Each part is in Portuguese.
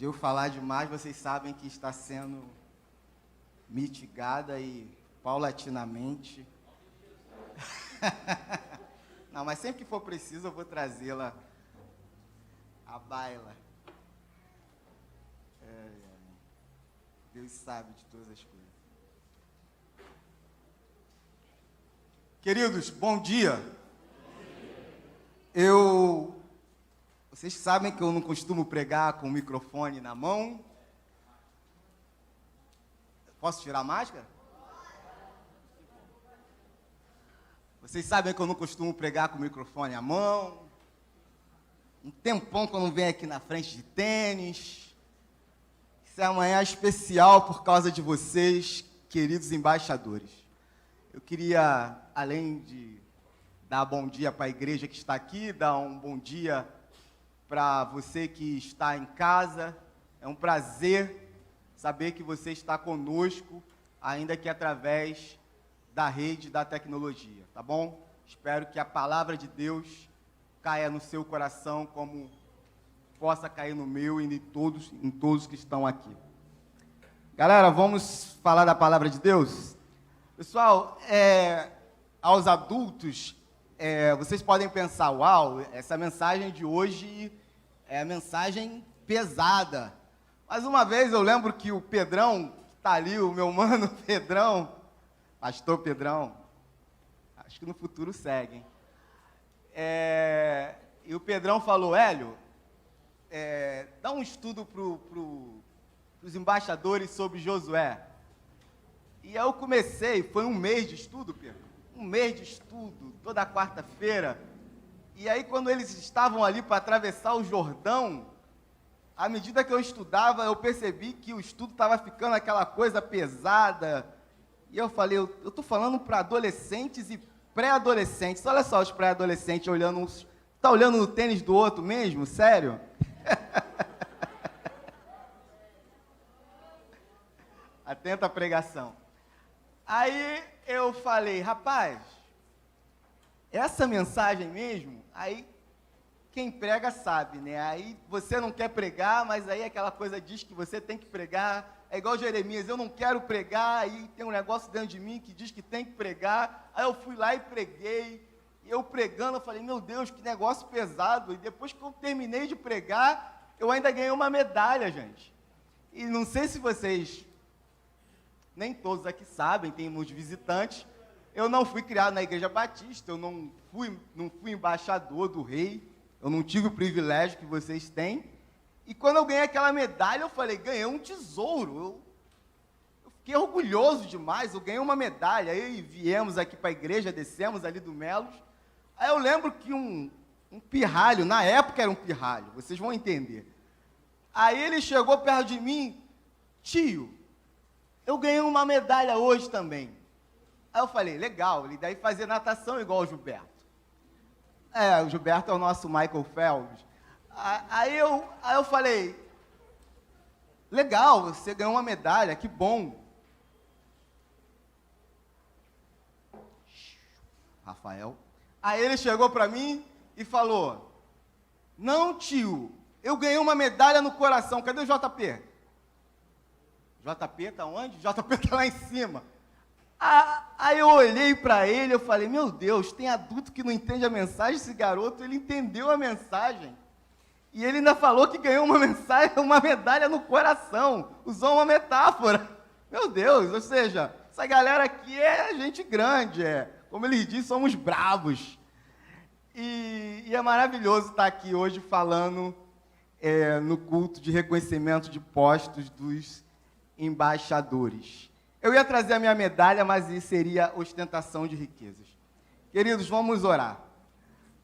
eu falar demais, vocês sabem que está sendo mitigada e paulatinamente. Não, mas sempre que for preciso eu vou trazê-la à baila. Deus sabe de todas as coisas. Queridos, bom dia. Vocês sabem que eu não costumo pregar com o microfone na mão. Posso tirar a máscara? Vocês sabem que eu não costumo pregar com o microfone à mão. Um tempão que eu não venho aqui na frente de tênis. Essa é uma manhã especial por causa de vocês, queridos embaixadores. Eu queria, além de dar bom dia para a igreja que está aqui, dar um bom dia para você que está em casa. É um prazer saber que você está conosco, ainda que através da rede da tecnologia, tá bom? Espero que a palavra de Deus caia no seu coração como possa cair no meu e em todos que estão aqui. Galera, vamos falar da palavra de Deus? Pessoal, aos adultos, vocês podem pensar, uau, essa mensagem de hoje é a mensagem pesada. Mas uma vez eu lembro que o Pedrão, que está ali, o meu mano Pedrão, pastor Pedrão, acho que no futuro segue, hein? E o Pedrão falou, Hélio, dá um estudo para os embaixadores sobre Josué. E aí eu comecei, foi um mês de estudo, Pedro, um mês de estudo, toda quarta-feira. E aí quando eles estavam ali para atravessar o Jordão, à medida que eu estudava, eu percebi que o estudo estava ficando aquela coisa pesada. E eu falei, eu estou falando para adolescentes e pré-adolescentes. Olha só os pré-adolescentes olhando uns... Está olhando no tênis do outro mesmo? Sério? Atenta à pregação. Aí eu falei, rapaz, essa mensagem mesmo, aí quem prega sabe, né? Aí você não quer pregar, mas aí aquela coisa diz que você tem que pregar. É igual Jeremias, eu não quero pregar, aí tem um negócio dentro de mim que diz que tem que pregar. Aí eu fui lá e preguei. E eu pregando, eu falei, meu Deus, que negócio pesado. E depois que eu terminei de pregar, eu ainda ganhei uma medalha, gente. E não sei se vocês, nem todos aqui sabem, tem muitos visitantes. Eu não fui criado na Igreja Batista, eu não fui embaixador do rei. Eu não tive o privilégio que vocês têm. E quando eu ganhei aquela medalha, eu falei, ganhei um tesouro. Eu fiquei orgulhoso demais, eu ganhei uma medalha. Aí viemos aqui para a igreja, descemos ali do Melos. Aí eu lembro que um pirralho, na época era um pirralho, vocês vão entender. Aí ele chegou perto de mim, tio, eu ganhei uma medalha hoje também. Aí eu falei, legal, ele deve fazer natação igual o Gilberto. O Gilberto é o nosso Michael Phelps. Aí eu falei, legal, você ganhou uma medalha, que bom. Rafael. Aí ele chegou para mim e falou, não, tio, eu ganhei uma medalha no coração, cadê o JP? JP está onde? JP está lá em cima. Aí eu olhei para ele, eu falei, meu Deus, tem adulto que não entende a mensagem, esse garoto, ele entendeu a mensagem. E ele ainda falou que ganhou uma medalha no coração, usou uma metáfora. Meu Deus, ou seja, essa galera aqui é gente grande, como ele disse, somos bravos. E é maravilhoso estar aqui hoje falando no culto de reconhecimento de postos dos embaixadores. Eu ia trazer a minha medalha, mas isso seria ostentação de riquezas. Queridos, vamos orar.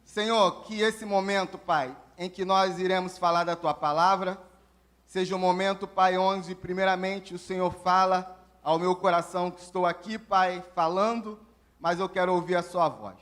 Senhor, que esse momento, Pai, em que nós iremos falar da Tua palavra, seja um momento, Pai, onde primeiramente o Senhor fala ao meu coração que estou aqui, Pai, falando, mas eu quero ouvir a Sua voz.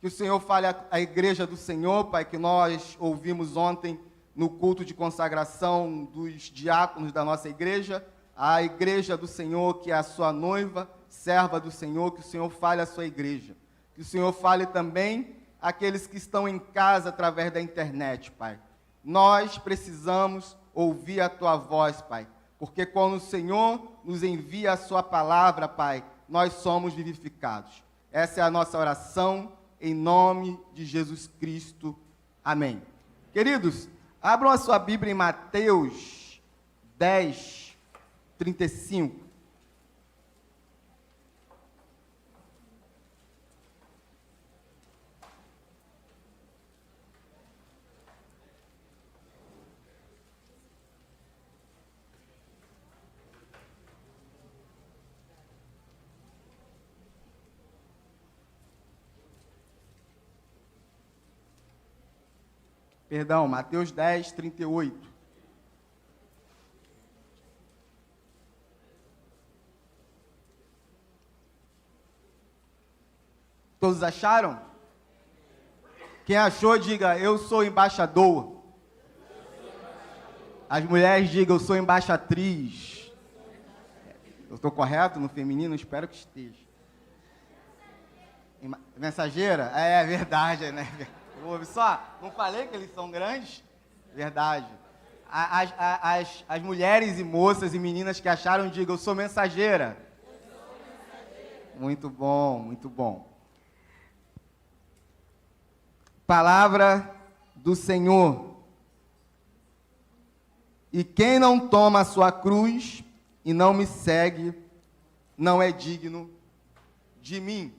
Que o Senhor fale à igreja do Senhor, Pai, que nós ouvimos ontem no culto de consagração dos diáconos da nossa igreja, a igreja do Senhor, que é a sua noiva, serva do Senhor, que o Senhor fale à sua igreja. Que o Senhor fale também àqueles que estão em casa através da internet, Pai. Nós precisamos ouvir a tua voz, Pai. Porque quando o Senhor nos envia a sua palavra, Pai, nós somos vivificados. Essa é a nossa oração, em nome de Jesus Cristo. Amém. Queridos, abram a sua Bíblia em Mateus 10, 35. Perdão, Mateus 10, 38. Todos acharam? Quem achou, diga, eu sou embaixador. As mulheres digam, eu sou embaixatriz. Eu estou correto no feminino? Espero que esteja. Mensageira? É verdade, né? Ouve só, não falei que eles são grandes? Verdade. As mulheres e moças e meninas que acharam, digam, eu sou mensageira. Eu sou mensageira. Muito bom, muito bom. Palavra do Senhor. E quem não toma a sua cruz e não me segue, não é digno de mim.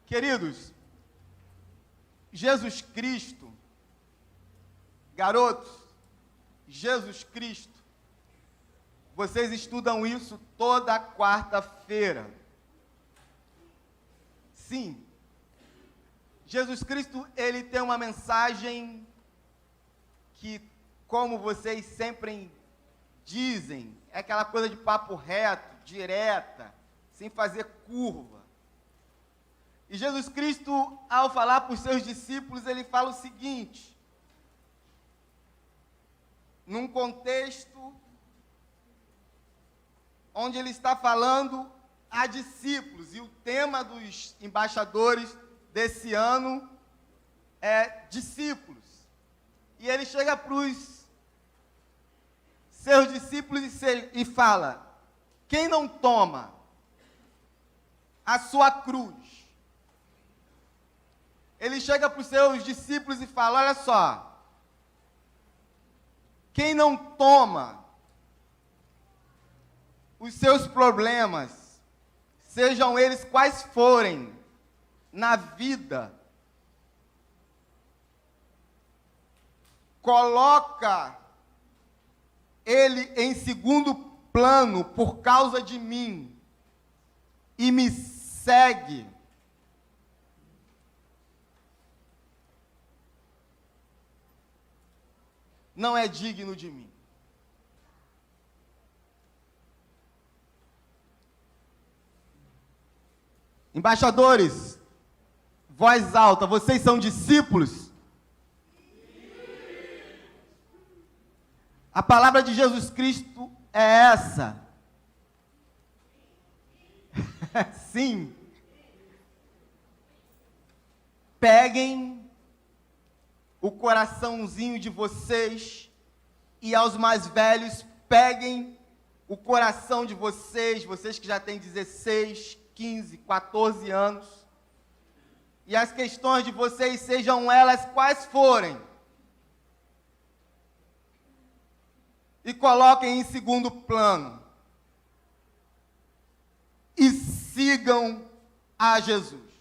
Queridos, Jesus Cristo, garotos, Jesus Cristo, vocês estudam isso toda quarta-feira. Sim, Jesus Cristo, ele tem uma mensagem que, como vocês sempre dizem, é aquela coisa de papo reto, direta, sem fazer curva. E Jesus Cristo, ao falar para os seus discípulos, ele fala o seguinte, num contexto onde ele está falando a discípulos, e o tema dos embaixadores desse ano é discípulos. E ele chega para os seus discípulos e fala, quem não toma a sua cruz? Ele chega para os seus discípulos e fala, olha só, quem não toma os seus problemas, sejam eles quais forem, na vida, coloca ele em segundo plano por causa de mim e me segue, não é digno de mim. Embaixadores, voz alta, vocês são discípulos? A palavra de Jesus Cristo é essa. Sim. Peguem o coraçãozinho de vocês e aos mais velhos, peguem o coração de vocês, vocês que já têm 16, 15, 14 anos, e as questões de vocês, sejam elas quais forem, e coloquem em segundo plano, e sigam a Jesus.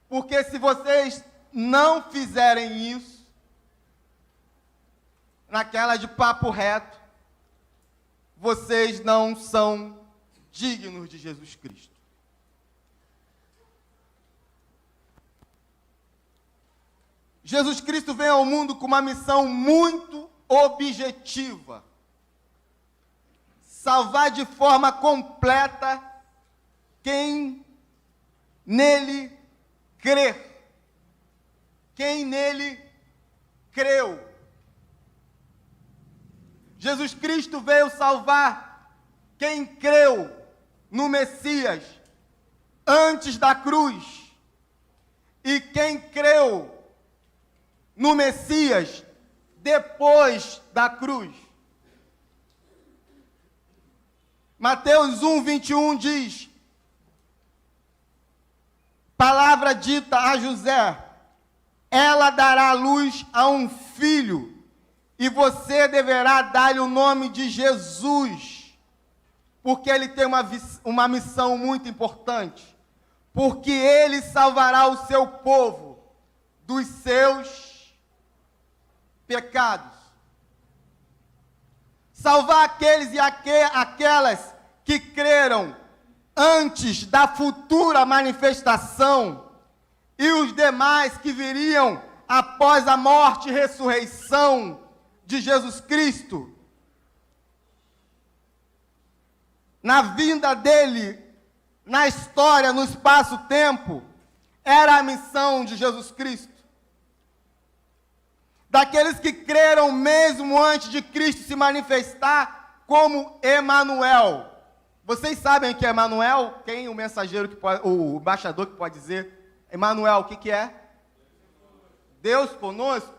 Porque se vocês não fizerem isso, naquela de papo reto, vocês não são dignos de Jesus Cristo. Jesus Cristo vem ao mundo com uma missão muito objetiva: salvar de forma completa quem nele crê, quem nele creu. Jesus Cristo veio salvar quem creu no Messias antes da cruz, e quem creu no Messias depois da cruz. Mateus 1:21 diz: palavra dita a José, ela dará à luz a um filho, e você deverá dar-lhe o nome de Jesus, porque ele tem uma missão muito importante, porque ele salvará o seu povo dos seus pecados. Salvar aqueles e aquelas que creram antes da futura manifestação e os demais que viriam após a morte e ressurreição de Jesus Cristo. Na vinda dele, na história, no espaço-tempo, era a missão de Jesus Cristo. Daqueles que creram mesmo antes de Cristo se manifestar como Emanuel. Vocês sabem o que é Emanuel? Quem o mensageiro que pode, o embaixador que pode dizer? Emanuel, o que é? Deus conosco.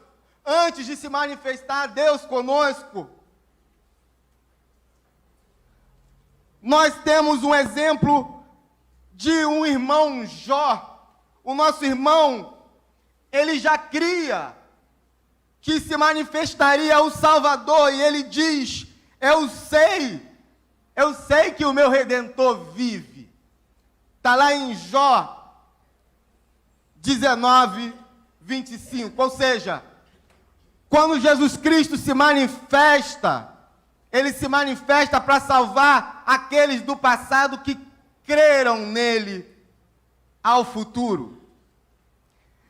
Antes de se manifestar Deus conosco, nós temos um exemplo de um irmão Jó. O nosso irmão, ele já cria que se manifestaria o Salvador, e ele diz: eu sei que o meu Redentor vive. Está lá em Jó 19:25. Ou seja, quando Jesus Cristo se manifesta, ele se manifesta para salvar aqueles do passado que creram nele ao futuro.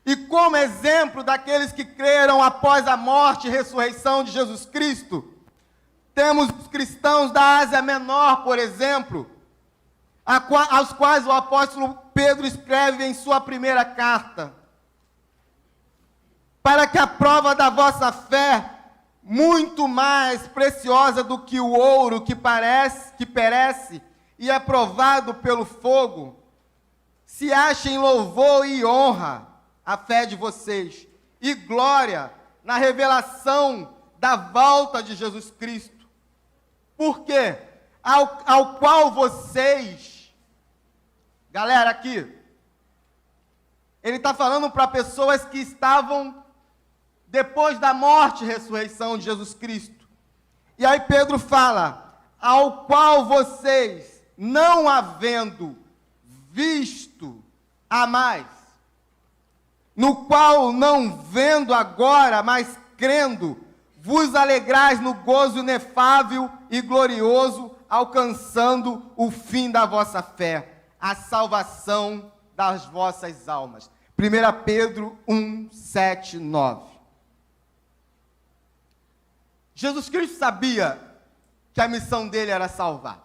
E como exemplo daqueles que creram após a morte e ressurreição de Jesus Cristo, temos os cristãos da Ásia Menor, por exemplo, aos quais o apóstolo Pedro escreve em sua primeira carta: para que a prova da vossa fé, muito mais preciosa do que o ouro que perece e é provado pelo fogo, se ache em louvor e honra a fé de vocês, e glória na revelação da volta de Jesus Cristo. Por quê? Ao qual vocês, galera, aqui, ele está falando para pessoas que estavam depois da morte e ressurreição de Jesus Cristo. E aí Pedro fala: ao qual vocês, não havendo visto, amais, no qual não vendo agora, mas crendo, vos alegrais no gozo inefável e glorioso, alcançando o fim da vossa fé, a salvação das vossas almas. 1 Pedro 1, 7, 9. Jesus Cristo sabia que a missão dele era salvar.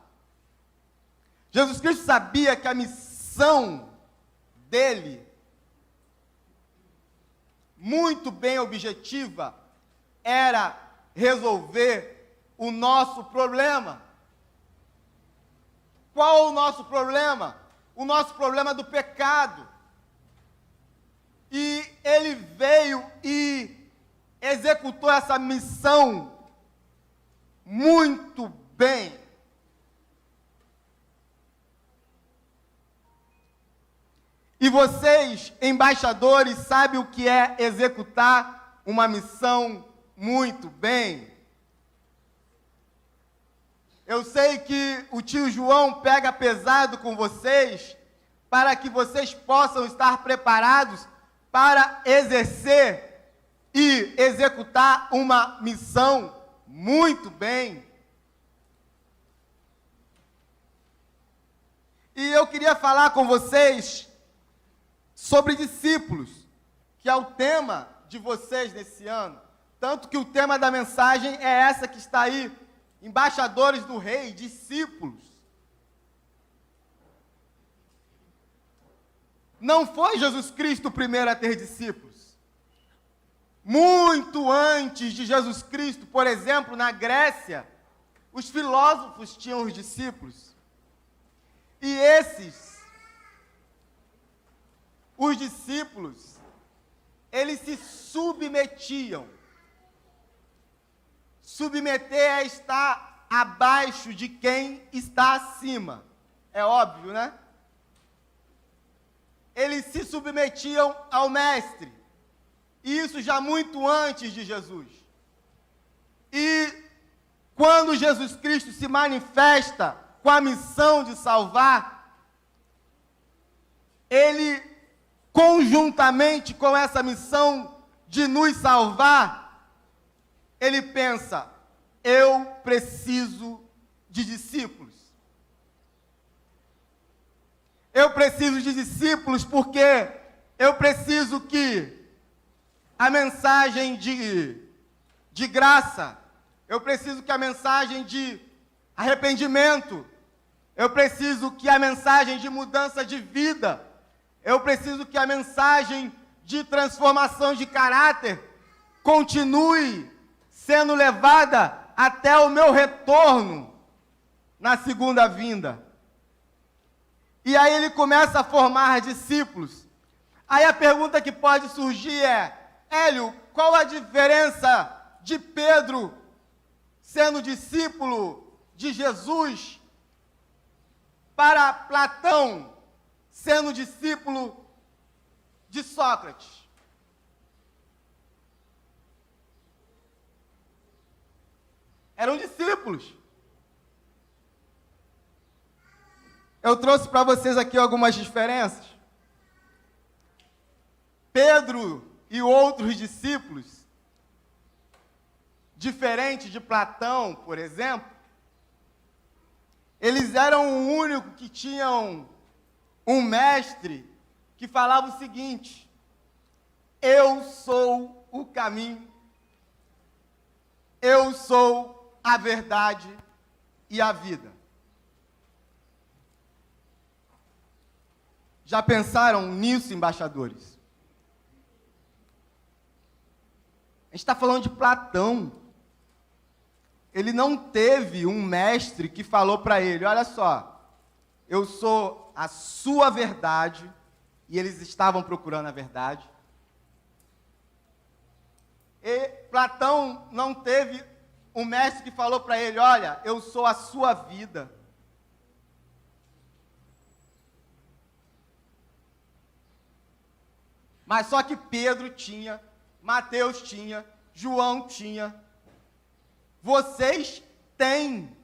Jesus Cristo sabia que a missão dele, muito bem objetiva, era resolver o nosso problema. Qual o nosso problema? O nosso problema do pecado. E ele veio e executou essa missão muito bem. E vocês, embaixadores, sabem o que é executar uma missão muito bem? Eu sei que o tio João pega pesado com vocês, para que vocês possam estar preparados para exercer e executar uma missão muito bem. E eu queria falar com vocês sobre discípulos, que é o tema de vocês nesse ano. Tanto que o tema da mensagem é essa que está aí: embaixadores do rei, discípulos. Não foi Jesus Cristo o primeiro a ter discípulos. Muito antes de Jesus Cristo, por exemplo, na Grécia, os filósofos tinham os discípulos. E os discípulos, eles se submetiam. Submeter é estar abaixo de quem está acima. É óbvio, né? Eles se submetiam ao Mestre. E isso já muito antes de Jesus. E quando Jesus Cristo se manifesta com a missão de salvar, ele, conjuntamente com essa missão de nos salvar, ele pensa: eu preciso de discípulos. Eu preciso de discípulos porque eu preciso que a mensagem de graça, eu preciso que a mensagem de arrependimento, eu preciso que a mensagem de mudança de vida, eu preciso que a mensagem de transformação de caráter continue sendo levada até o meu retorno na segunda vinda. E aí ele começa a formar discípulos. Aí a pergunta que pode surgir é: Hélio, qual a diferença de Pedro sendo discípulo de Jesus para Platão sendo discípulo de Sócrates? Eram discípulos. Eu trouxe para vocês aqui algumas diferenças. Pedro e outros discípulos, diferente de Platão, por exemplo, eles eram o único que tinham um mestre que falava o seguinte: eu sou o caminho, eu sou a verdade e a vida. Já pensaram nisso, embaixadores? A gente está falando de Platão. Ele não teve um mestre que falou para ele: olha só, eu sou a sua verdade, e eles estavam procurando a verdade. E Platão não teve um mestre que falou para ele: olha, eu sou a sua vida. Mas só que Pedro tinha, Mateus tinha, João tinha, vocês têm,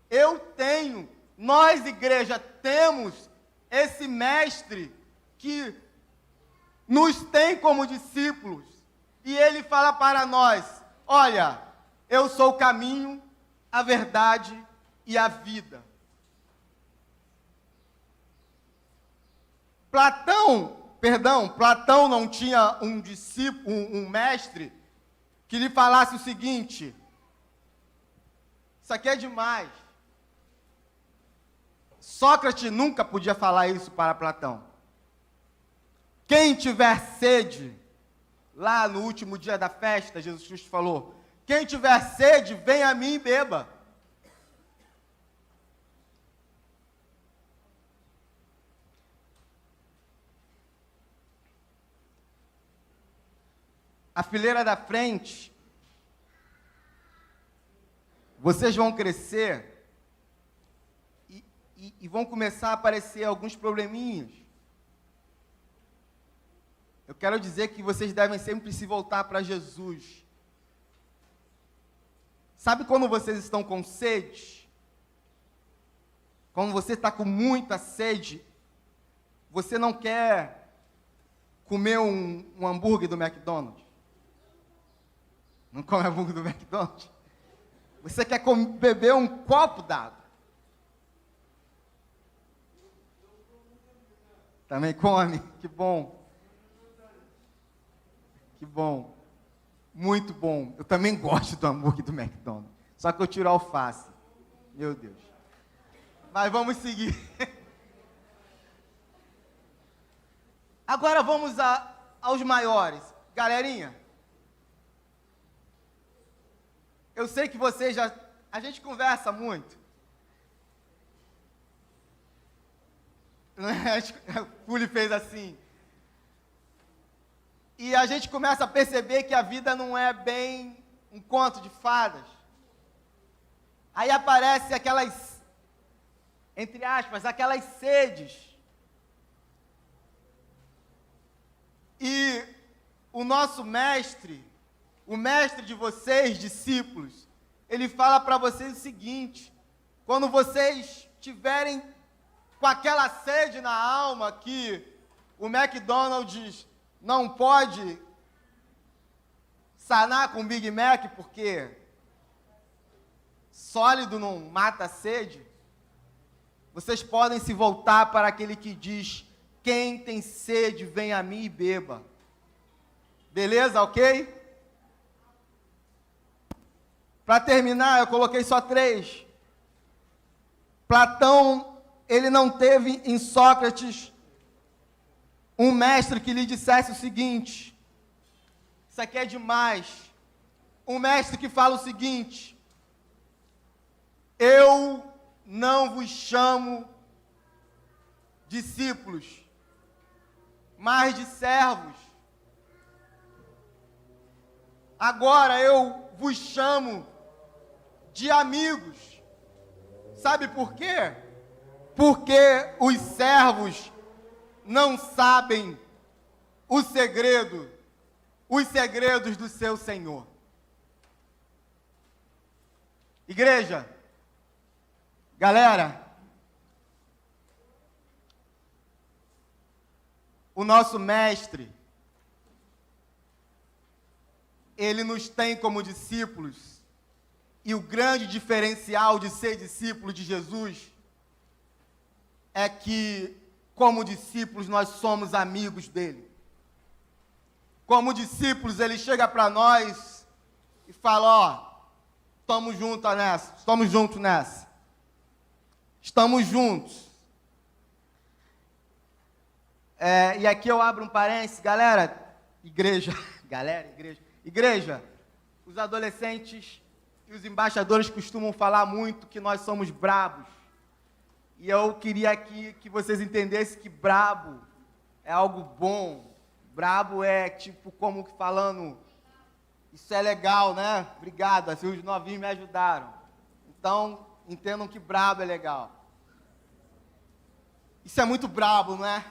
eu tenho, nós, igreja, temos esse mestre que nos tem como discípulos. E ele fala para nós: olha, eu sou o caminho, a verdade e a vida. Platão não tinha um discípulo, um mestre, que lhe falasse o seguinte: isso aqui é demais. Sócrates nunca podia falar isso para Platão. Quem tiver sede, lá no último dia da festa, Jesus Cristo falou: quem tiver sede, venha a mim e beba. A fileira da frente, vocês vão crescer e vão começar a aparecer alguns probleminhas. Eu quero dizer que vocês devem sempre se voltar para Jesus. Sabe quando vocês estão com sede? Quando você está com muita sede, você não quer comer um hambúrguer do McDonald's? Não come hambúrguer do McDonald's? Você quer beber um copo d'água? Também come? Que bom. Que bom. Muito bom. Eu também gosto do hambúrguer do McDonald's. Só que eu tiro a alface. Meu Deus. Mas vamos seguir. Agora vamos aos maiores. Galerinha, eu sei que vocês já... A gente conversa muito. O Fuli fez assim. e a gente começa a perceber que a vida não é bem um conto de fadas. Aí aparecem aquelas, entre aspas, aquelas sedes. E o nosso mestre, o mestre de vocês, discípulos, ele fala para vocês o seguinte: quando vocês tiverem com aquela sede na alma que o McDonald's não pode sanar com Big Mac porque sólido não mata a sede, vocês podem se voltar para aquele que diz: quem tem sede, vem a mim e beba. Beleza, ok? Para terminar, eu coloquei só 3. Platão, ele não teve em Sócrates um mestre que lhe dissesse o seguinte: isso aqui é demais. Um mestre que fala o seguinte: eu não vos chamo discípulos, mas de servos. Agora eu vos chamo de amigos. Sabe por quê? Porque os servos não sabem os segredos do seu Senhor. Igreja, galera, o nosso mestre, ele nos tem como discípulos, e o grande diferencial de ser discípulo de Jesus é que, como discípulos, nós somos amigos dele. Como discípulos, ele chega para nós e fala: ó, estamos juntos nessa, estamos juntos. E aqui eu abro um parênteses, igreja, os adolescentes e os embaixadores costumam falar muito que nós somos brabos. E eu queria aqui que vocês entendessem que brabo é algo bom. Brabo é tipo como que falando, isso é legal, né? Obrigado, assim, os novinhos me ajudaram. Então, entendam que brabo é legal. Isso é muito brabo, não é?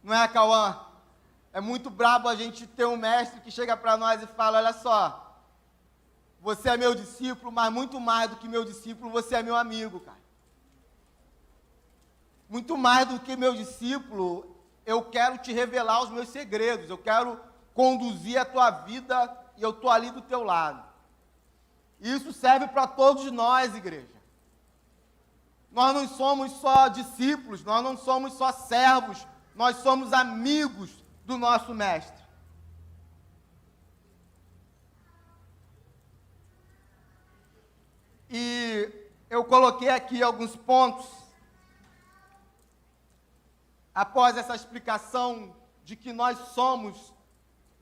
Não é, Cauã? É muito brabo a gente ter um mestre que chega para nós e fala: olha só, você é meu discípulo, mas muito mais do que meu discípulo, você é meu amigo, cara. Muito mais do que meu discípulo, eu quero te revelar os meus segredos, eu quero conduzir a tua vida e eu estou ali do teu lado. Isso serve para todos nós, igreja. Nós não somos só discípulos, nós não somos só servos, nós somos amigos do nosso mestre. E eu coloquei aqui alguns pontos, após essa explicação de que nós somos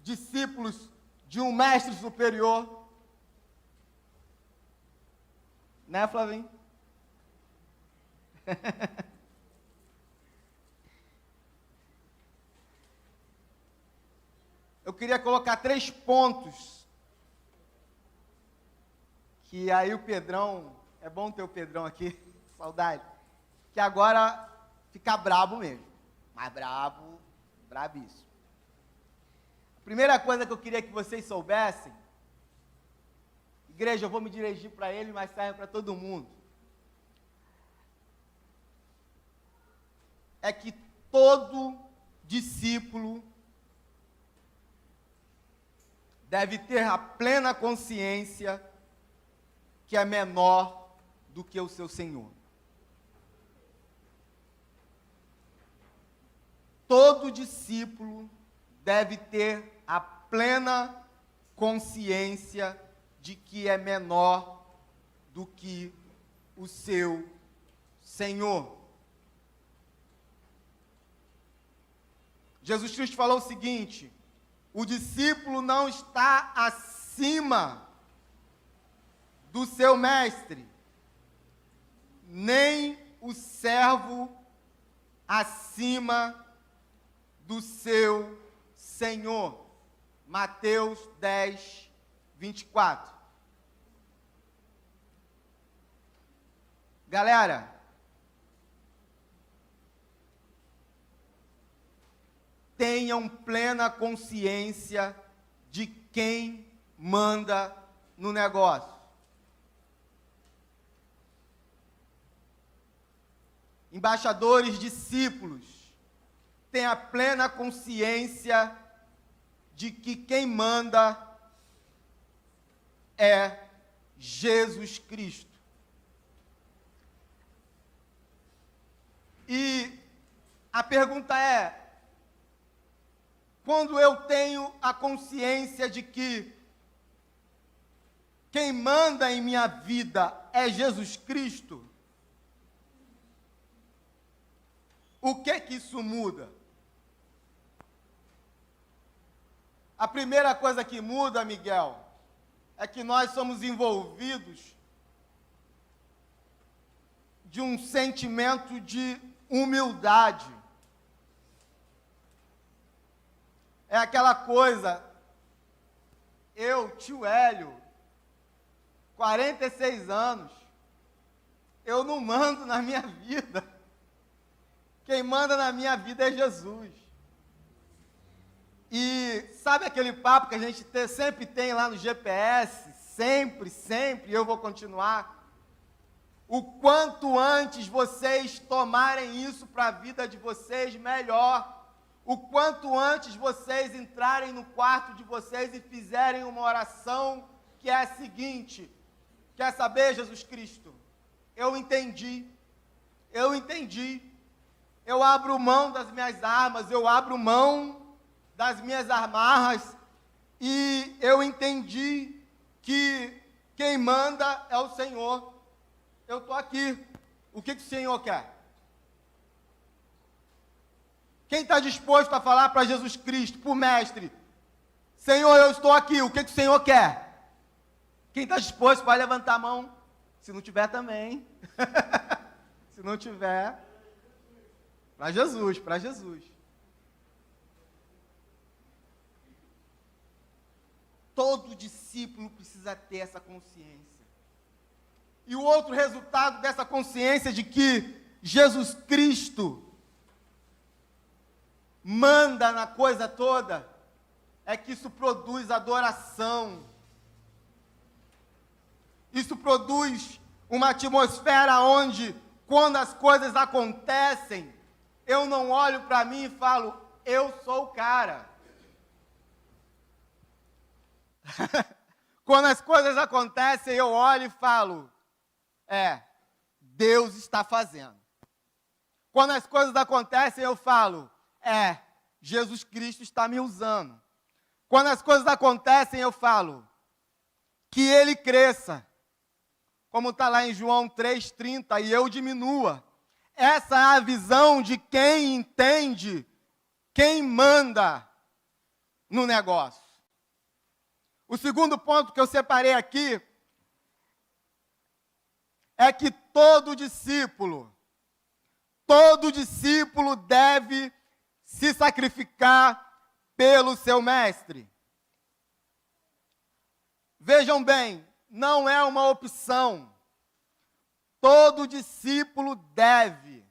discípulos de um mestre superior. Né, Flavinho? Eu queria colocar 3 pontos, que aí o Pedrão, é bom ter o Pedrão aqui, saudade, que agora fica brabo mesmo, mas brabíssimo. A primeira coisa que eu queria que vocês soubessem, igreja, eu vou me dirigir para ele, mas serve para todo mundo, é que todo discípulo deve ter a plena consciência que é menor do que o seu Senhor. Todo discípulo deve ter a plena consciência de que é menor do que o seu Senhor. Jesus Cristo falou o seguinte: o discípulo não está acima do seu mestre, nem o servo acima do seu Senhor. Mateus 10, 24. Galera, tenham plena consciência de quem manda no negócio. Embaixadores, discípulos, tenha plena consciência de que quem manda é Jesus Cristo. E a pergunta é: quando eu tenho a consciência de que quem manda em minha vida é Jesus Cristo, o que isso muda? A primeira coisa que muda, Miguel, é que nós somos envolvidos de um sentimento de humildade. É aquela coisa, eu, tio Hélio, 46 anos, eu não mando na minha vida. Quem manda na minha vida é Jesus. E sabe aquele papo que a gente sempre tem lá no GPS? Sempre, eu vou continuar. O quanto antes vocês tomarem isso para a vida de vocês, melhor. O quanto antes vocês entrarem no quarto de vocês e fizerem uma oração que é a seguinte: quer saber, Jesus Cristo? Eu entendi. Eu abro mão das minhas armas, eu abro mão das minhas amarras, e eu entendi que quem manda é o Senhor. Eu estou aqui. O que o Senhor quer? Quem está disposto a falar para Jesus Cristo, para o Mestre: Senhor, eu estou aqui, o que o Senhor quer? Quem está disposto vai levantar a mão. Se não tiver também. Se não tiver, para Jesus. Todo discípulo precisa ter essa consciência. E o outro resultado dessa consciência de que Jesus Cristo manda na coisa toda, é que isso produz adoração. Isso produz uma atmosfera onde, quando as coisas acontecem, eu não olho para mim e falo, eu sou o cara. Quando as coisas acontecem, eu olho e falo, Deus está fazendo. Quando as coisas acontecem, eu falo, Jesus Cristo está me usando. Quando as coisas acontecem, eu falo, que Ele cresça, como está lá em João 3,30, e eu diminua. Essa é a visão de quem entende, quem manda no negócio. O segundo ponto que eu separei aqui é que todo discípulo deve se sacrificar pelo seu mestre. Vejam bem, não é uma opção. Todo discípulo deve.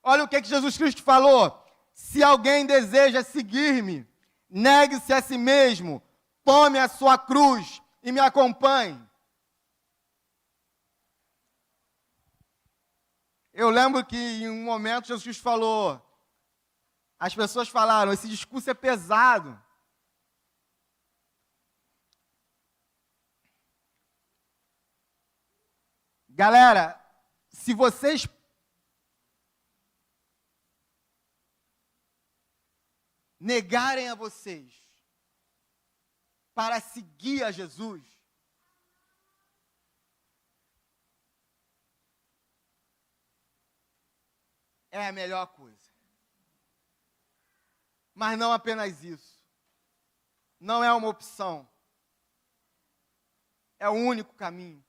Olha o que Jesus Cristo falou: se alguém deseja seguir-me, negue-se a si mesmo, tome a sua cruz e me acompanhe. Eu lembro que em um momento Jesus Cristo falou, as pessoas falaram, esse discurso é pesado. Galera, se vocês negarem a vocês para seguir a Jesus, é a melhor coisa. Mas não apenas isso. Não é uma opção. É o único caminho.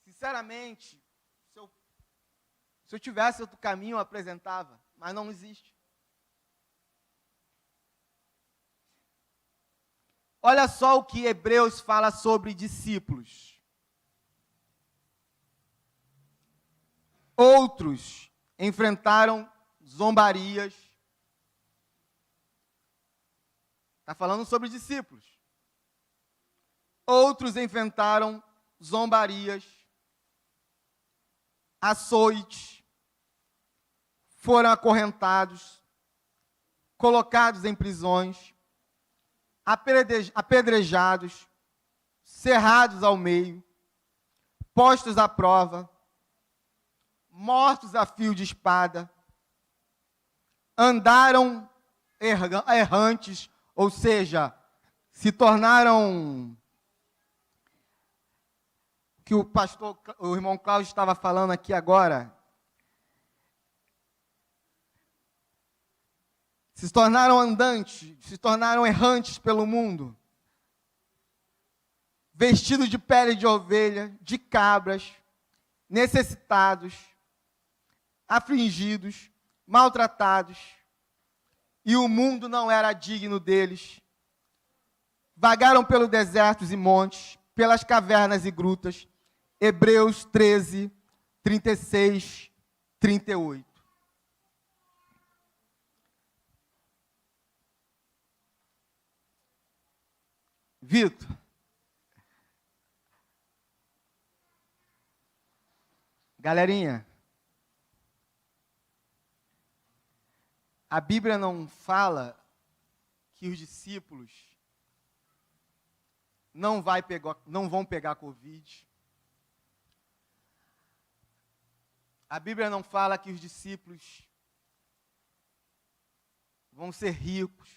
Sinceramente, se eu Se eu tivesse outro caminho, eu apresentava, mas não existe. Olha só o que Hebreus fala sobre discípulos. Outros enfrentaram zombarias. Está falando sobre discípulos. Outros enfrentaram zombarias, açoites, foram acorrentados, colocados em prisões, apedrejados, cerrados ao meio, postos à prova, mortos a fio de espada, andaram errantes, ou seja, se tornaram, que o irmão Cláudio estava falando aqui agora, se tornaram andantes, se tornaram errantes pelo mundo, vestidos de pele de ovelha, de cabras, necessitados, afligidos, maltratados, e o mundo não era digno deles. Vagaram pelos desertos e montes, pelas cavernas e grutas. Hebreus 13, 36, 38. Vitor, galerinha, a Bíblia não fala que os discípulos não vão pegar Covid. A Bíblia não fala que os discípulos vão ser ricos.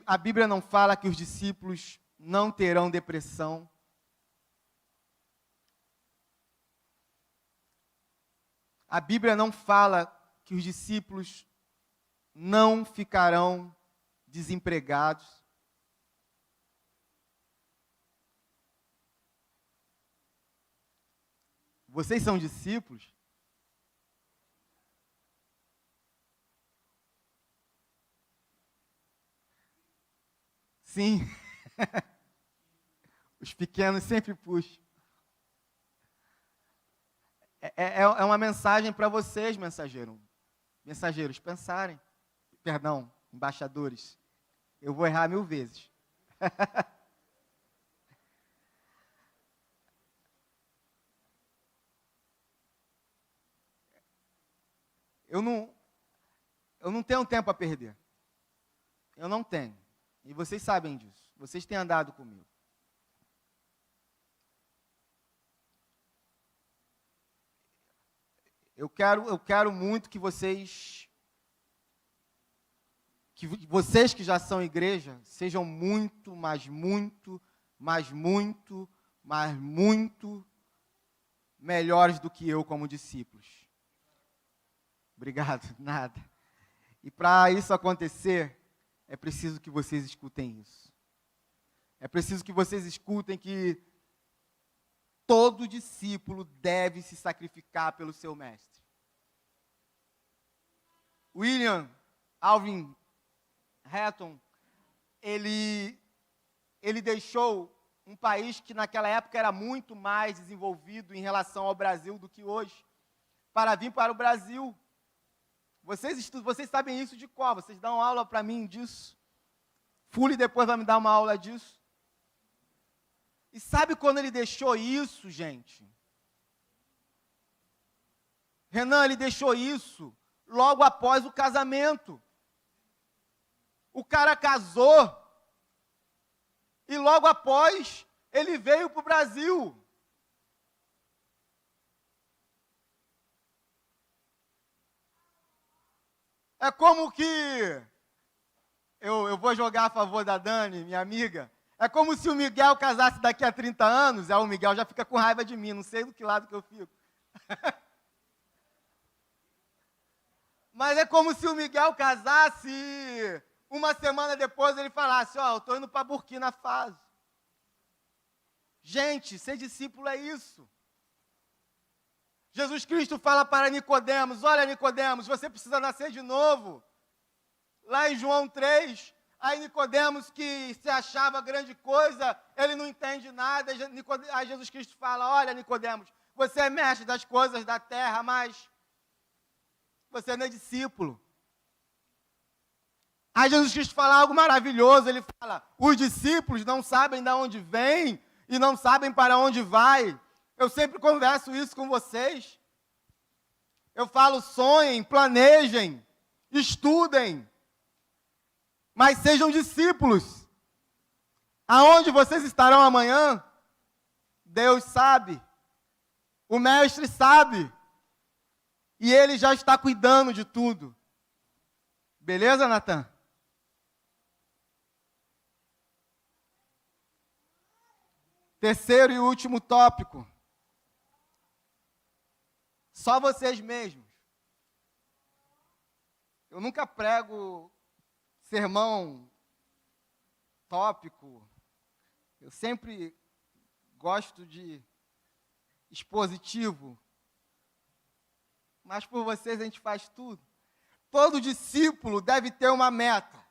A Bíblia não fala que os discípulos não terão depressão. A Bíblia não fala que os discípulos não ficarão desempregados. Vocês são discípulos? Sim. Os pequenos sempre puxam. É uma mensagem para vocês, mensageiros, pensarem. Perdão, embaixadores. Eu vou errar 1000 vezes. Eu não tenho tempo a perder. Eu não tenho. E vocês sabem disso. Vocês têm andado comigo. Eu quero muito que vocês que já são igreja, sejam muito, mas muito, mas muito, mas muito melhores do que eu como discípulos. Obrigado, nada. E para isso acontecer, é preciso que vocês escutem isso. É preciso que vocês escutem que todo discípulo deve se sacrificar pelo seu mestre. William Alvin Hatton, ele deixou um país que naquela época era muito mais desenvolvido em relação ao Brasil do que hoje, para vir para o Brasil. Vocês sabem isso de qual? Vocês dão aula para mim disso. Fully depois vai me dar uma aula disso. E sabe quando ele deixou isso, gente? Renan, ele deixou isso logo após o casamento. O cara casou e logo após ele veio para o Brasil. É como que, eu vou jogar a favor da Dani, minha amiga, é como se o Miguel casasse daqui a 30 anos, o Miguel já fica com raiva de mim, não sei do que lado que eu fico. Mas é como se o Miguel casasse e uma semana depois ele falasse, eu estou indo para Burkina Faso. Gente, ser discípulo é isso. Jesus Cristo fala para Nicodemos, olha Nicodemos, você precisa nascer de novo. Lá em João 3, aí Nicodemos, que se achava grande coisa, ele não entende nada. Aí Jesus Cristo fala, olha Nicodemos, você é mestre das coisas da terra, mas você não é discípulo. Aí Jesus Cristo fala algo maravilhoso, ele fala, os discípulos não sabem de onde vêm e não sabem para onde vai. Eu sempre converso isso com vocês. Eu falo, sonhem, planejem, estudem, mas sejam discípulos. Aonde vocês estarão amanhã, Deus sabe. O Mestre sabe. E Ele já está cuidando de tudo. Beleza, Natan? Terceiro e último tópico. Só vocês mesmos. Eu nunca prego sermão tópico. Eu sempre gosto de expositivo. Mas por vocês a gente faz tudo. Todo discípulo deve ter uma meta.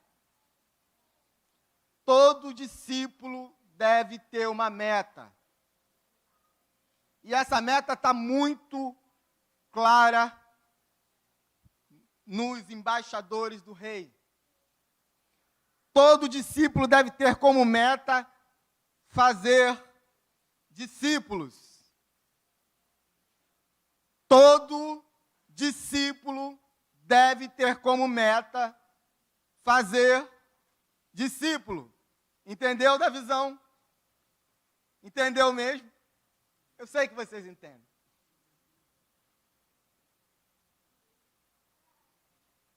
Todo discípulo deve ter uma meta. E essa meta está muito clara nos embaixadores do rei. Todo discípulo deve ter como meta fazer discípulos. Todo discípulo deve ter como meta fazer discípulo. Entendeu da visão? Entendeu mesmo? Eu sei que vocês entendem.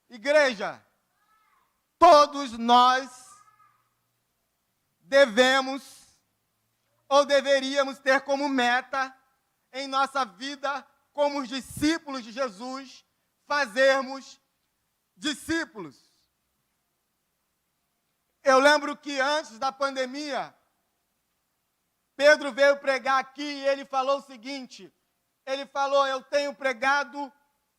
Igreja, todos nós devemos ou deveríamos ter como meta em nossa vida, como os discípulos de Jesus, fazermos discípulos. Eu lembro que antes da pandemia, Pedro veio pregar aqui e ele falou o seguinte, ele falou, eu tenho pregado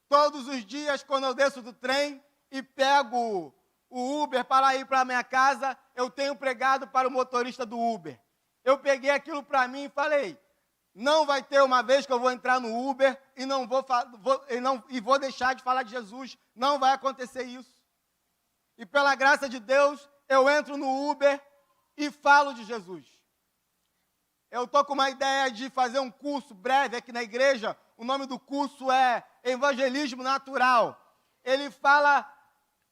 todos os dias quando eu desço do trem e pego o Uber para ir para a minha casa, eu tenho pregado para o motorista do Uber. Eu peguei aquilo para mim e falei, não vai ter uma vez que eu vou entrar no Uber e vou deixar de falar de Jesus. Não vai acontecer isso. E pela graça de Deus, eu entro no Uber e falo de Jesus. Eu estou com uma ideia de fazer um curso breve aqui na igreja. O nome do curso é Evangelismo Natural. Ele fala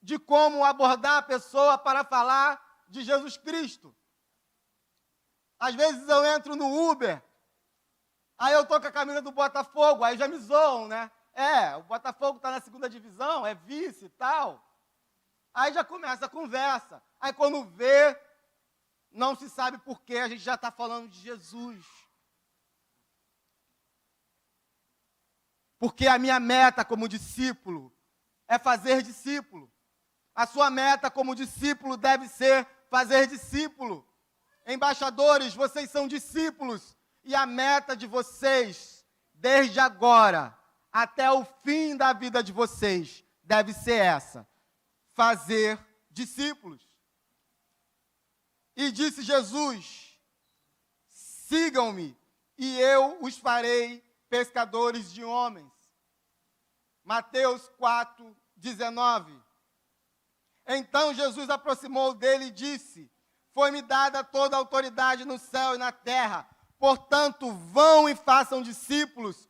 de como abordar a pessoa para falar de Jesus Cristo. Às vezes eu entro no Uber, aí eu estou com a camisa do Botafogo, aí já me zoam, né? O Botafogo está na segunda divisão, é vice e tal. Aí já começa a conversa. Aí quando vê, não se sabe por quê, a gente já está falando de Jesus. Porque a minha meta como discípulo é fazer discípulo. A sua meta como discípulo deve ser fazer discípulo. Embaixadores, vocês são discípulos. E a meta de vocês, desde agora até o fim da vida de vocês, deve ser essa: fazer discípulos. E disse Jesus, sigam-me e eu os farei pescadores de homens. Mateus 4, 19. Então Jesus aproximou dele e disse, foi-me dada toda a autoridade no céu e na terra, portanto vão e façam discípulos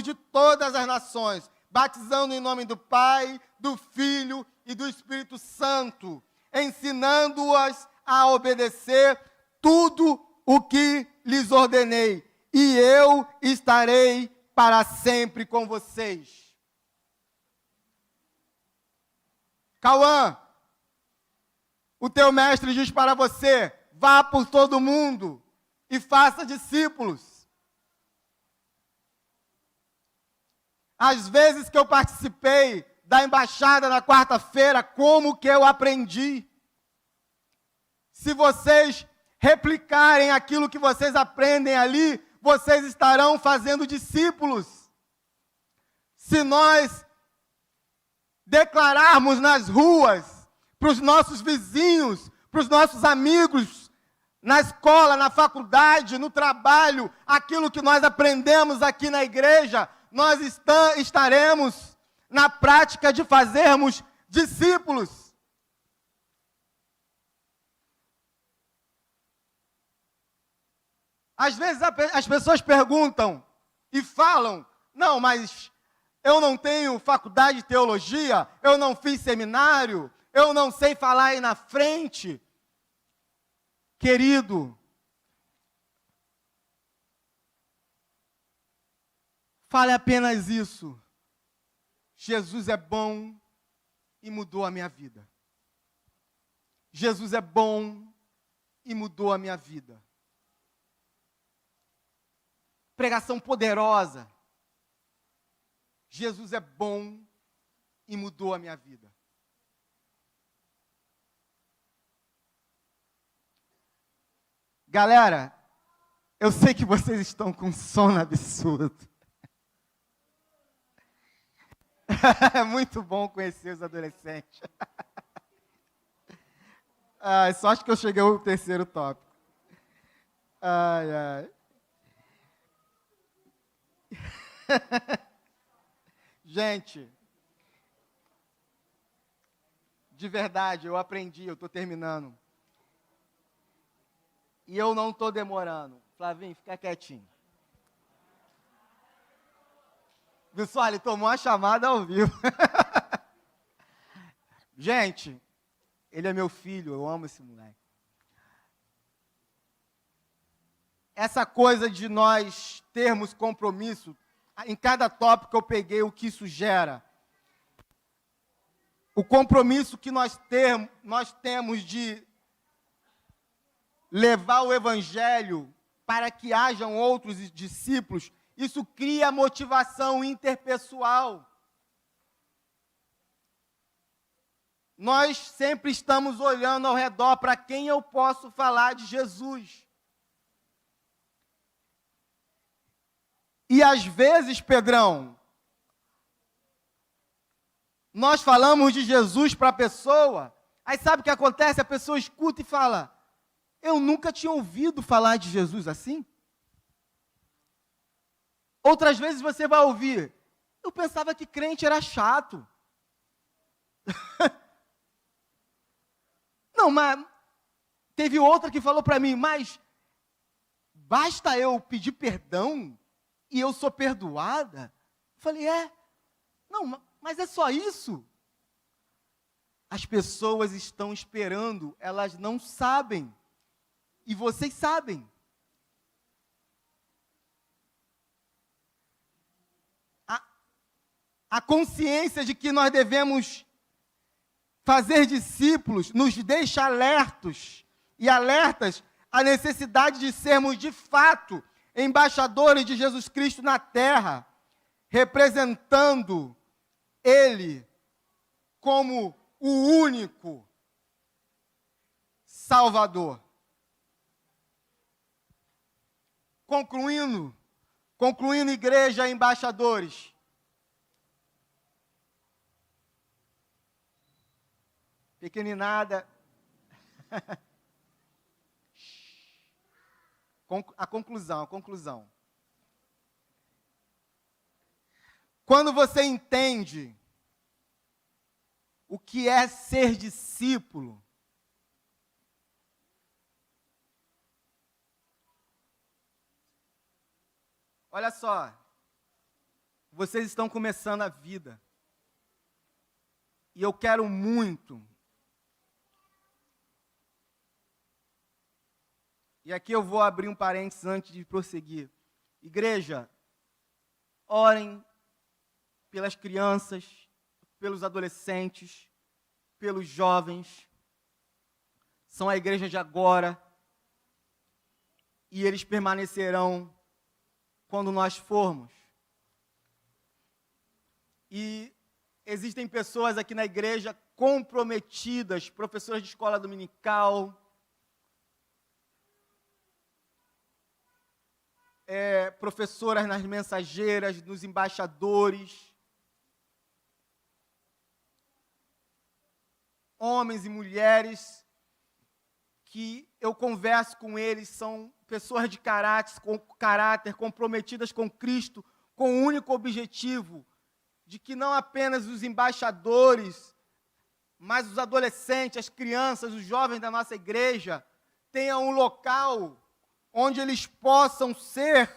de todas as nações, batizando em nome do Pai, do Filho e do Espírito Santo, ensinando-as a obedecer tudo o que lhes ordenei, e eu estarei para sempre com vocês. Cauã, o teu mestre diz para você, vá por todo mundo e faça discípulos. Às vezes que eu participei da embaixada na quarta-feira, como que eu aprendi? Se vocês replicarem aquilo que vocês aprendem ali, vocês estarão fazendo discípulos. Se nós declararmos nas ruas, para os nossos vizinhos, para os nossos amigos, na escola, na faculdade, no trabalho, aquilo que nós aprendemos aqui na igreja, nós estaremos na prática de fazermos discípulos. Às vezes as pessoas perguntam e falam, não, mas eu não tenho faculdade de teologia, eu não fiz seminário, eu não sei falar aí na frente. Querido, fale apenas isso. Jesus é bom e mudou a minha vida. Jesus é bom e mudou a minha vida. Pregação poderosa. Jesus é bom e mudou a minha vida. Galera, eu sei que vocês estão com sono absurdo. É muito bom conhecer os adolescentes. Só acho que eu cheguei ao terceiro tópico. Ai, ai. Gente, de verdade, eu aprendi, eu estou terminando. E eu não estou demorando. Flavinho, fica quietinho. Pessoal, ele tomou uma chamada ao vivo. Gente, ele é meu filho, eu amo esse moleque. Essa coisa de nós termos compromisso, em cada tópico eu peguei o que isso gera. O compromisso que nós temos de levar o evangelho para que hajam outros discípulos, isso cria motivação interpessoal. Nós sempre estamos olhando ao redor para quem eu posso falar de Jesus. E às vezes, Pedrão, nós falamos de Jesus para a pessoa, aí sabe o que acontece? A pessoa escuta e fala, eu nunca tinha ouvido falar de Jesus assim. Outras vezes você vai ouvir, eu pensava que crente era chato. Não, mas teve outra que falou para mim, mas basta eu pedir perdão e eu sou perdoada? Eu falei, não, mas é só isso? As pessoas estão esperando, elas não sabem. E vocês sabem. A consciência de que nós devemos fazer discípulos nos deixa alertas à necessidade de sermos, de fato, embaixadores de Jesus Cristo na terra, representando Ele como o único Salvador. Concluindo, igreja, embaixadores. Pequeninada. A conclusão. Quando você entende o que é ser discípulo, olha só, vocês estão começando a vida, e eu quero muito, e aqui eu vou abrir um parênteses antes de prosseguir. Igreja, orem pelas crianças, pelos adolescentes, pelos jovens. São a igreja de agora. E eles permanecerão quando nós formos. E existem pessoas aqui na igreja comprometidas, professoras de escola dominical, professoras nas mensageiras, nos embaixadores, homens e mulheres que eu converso com eles, são pessoas de caráter, comprometidas com Cristo, com o único objetivo de que não apenas os embaixadores, mas os adolescentes, as crianças, os jovens da nossa igreja tenham um local onde eles possam ser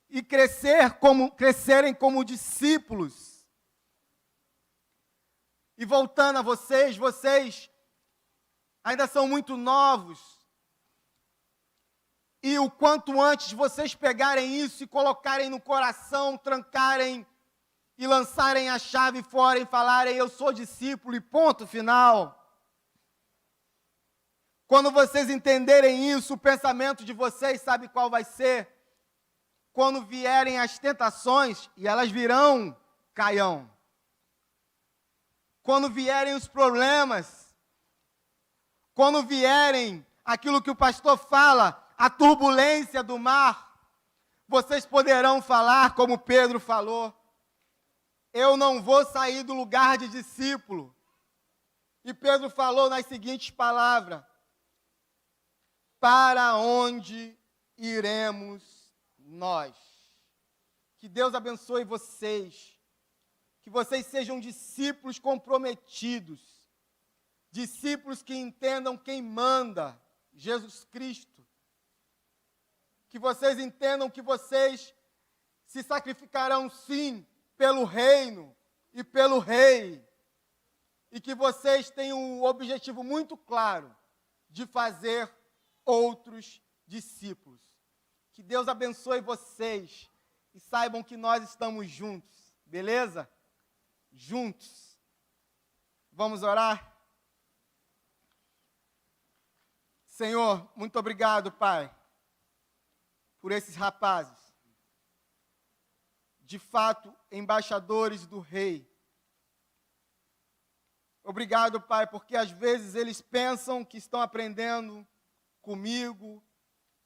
e crescerem como discípulos. E voltando a vocês ainda são muito novos. E o quanto antes vocês pegarem isso e colocarem no coração, trancarem e lançarem a chave fora e falarem: eu sou discípulo e ponto final. Quando vocês entenderem isso, o pensamento de vocês, sabe qual vai ser? Quando vierem as tentações, e elas virão, Caião. Quando vierem os problemas, quando vierem aquilo que o pastor fala, a turbulência do mar, vocês poderão falar como Pedro falou: eu não vou sair do lugar de discípulo. E Pedro falou nas seguintes palavras: para onde iremos nós? Que Deus abençoe vocês, que vocês sejam discípulos comprometidos, discípulos que entendam quem manda, Jesus Cristo. Que vocês entendam que vocês se sacrificarão sim pelo reino e pelo rei. E que vocês tenham um objetivo muito claro de fazer outros discípulos. Que Deus abençoe vocês e saibam que nós estamos juntos, beleza? Juntos. Vamos orar? Senhor, muito obrigado, Pai, por esses rapazes, de fato, embaixadores do Rei. Obrigado, Pai, porque às vezes eles pensam que estão aprendendo comigo,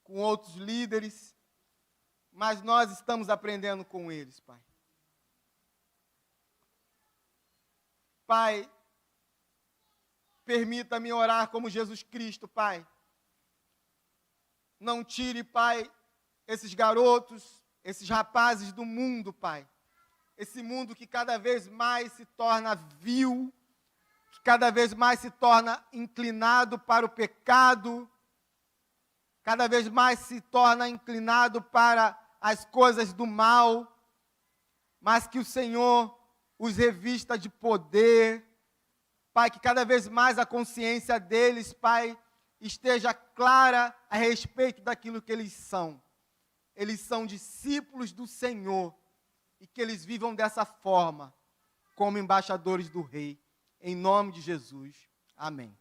com outros líderes, mas nós estamos aprendendo com eles, Pai. Pai, permita-me orar como Jesus Cristo, Pai. Não tire, Pai, esses garotos, esses rapazes do mundo, Pai. Esse mundo que cada vez mais se torna vil, que cada vez mais se torna inclinado para o pecado, cada vez mais se torna inclinado para as coisas do mal, mas que o Senhor os revista de poder, Pai, que cada vez mais a consciência deles, Pai, esteja clara a respeito daquilo que eles são. Eles são discípulos do Senhor e que eles vivam dessa forma, como embaixadores do Rei. Em nome de Jesus. Amém.